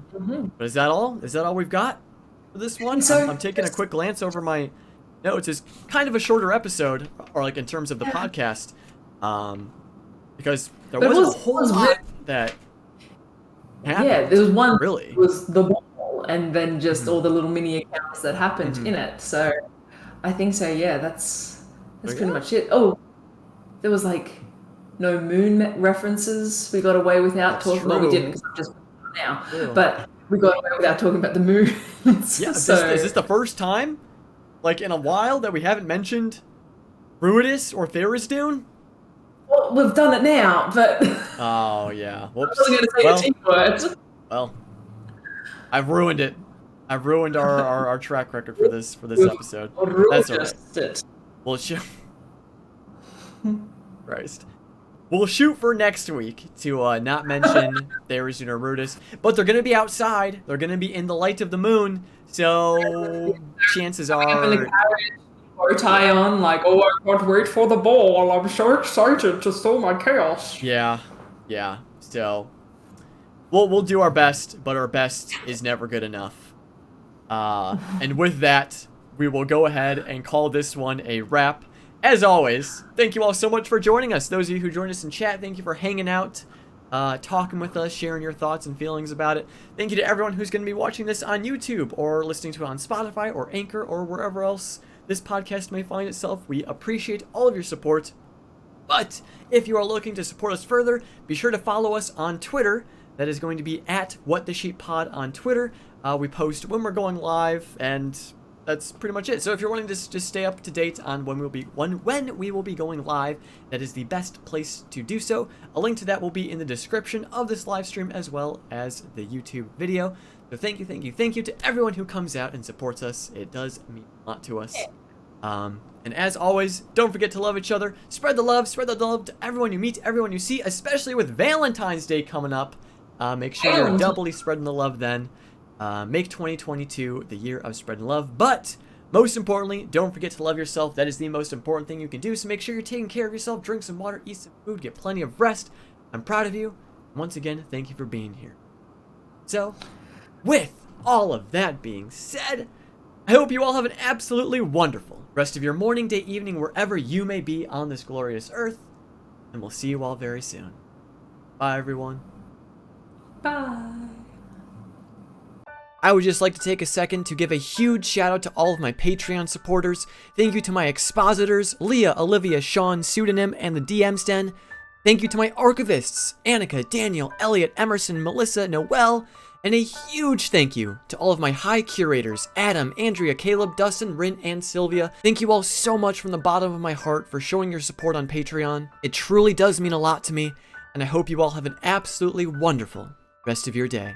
is that all? Is that all we've got for this one? So, I'm taking a quick glance over my notes. It's kind of a shorter episode, or like in terms of the podcast, because there wasn't a whole lot that happened. Yeah, there was one. Really, it was the ball, and then just all the little mini accounts that happened in it. So I think so. Yeah, that's pretty much it. Oh, there was like no moon references. We got away without talking. Well, we didn't, because I'm just now. Ew. But we got away without talking about the moon. Yeah, is this the first time, like in a while, that we haven't mentioned Brutus or Tharizdun? Well, we've done it now, but oh yeah. Whoops. I was going to say a T word. Well, I've ruined it. I've ruined our track record for this episode. That's all right. We'll shoot. Christ. We'll shoot for next week to not mention Tharizdun or Brutus, but they're gonna be outside. They're gonna be in the light of the moon, so chances are. Or tie on like, oh, I can't wait for the ball. I'm so excited to sow my chaos. Yeah. So we'll do our best, but our best is never good enough. And with that, we will go ahead and call this one a wrap. As always, thank you all so much for joining us. Those of you who joined us in chat, thank you for hanging out, talking with us, sharing your thoughts and feelings about it. Thank you to everyone who's going to be watching this on YouTube or listening to it on Spotify or Anchor or wherever else this podcast may find itself. We appreciate all of your support. But if you are looking to support us further, be sure to follow us on Twitter. That is going to be at WhatTheSheepPod on Twitter. We post when we're going live, and that's pretty much it. So if you're wanting to just stay up to date on when we will be going live, that is the best place to do so. A link to that will be in the description of this live stream, as well as the YouTube video. So thank you to everyone who comes out and supports us. It does mean a lot to us. And as always, don't forget to love each other. Spread the love to everyone you meet, everyone you see, especially with Valentine's Day coming up. Make sure you're doubly spreading the love then. Make 2022 the year of spreading love. But most importantly, don't forget to love yourself. That is the most important thing you can do. So make sure you're taking care of yourself. Drink some water, eat some food, get plenty of rest. I'm proud of you. Once again, thank you for being here. So, with all of that being said, I hope you all have an absolutely wonderful rest of your morning, day, evening, wherever you may be on this glorious earth. And we'll see you all very soon. Bye, everyone. Bye. I would just like to take a second to give a huge shout out to all of my Patreon supporters. Thank you to my expositors, Leah, Olivia, Sean, Pseudonym, and the DM's Den. Thank you to my archivists, Annika, Daniel, Elliot, Emerson, Melissa, Noel, and a huge thank you to all of my high curators, Adam, Andrea, Caleb, Dustin, Rin, and Sylvia. Thank you all so much from the bottom of my heart for showing your support on Patreon. It truly does mean a lot to me, and I hope you all have an absolutely wonderful rest of your day.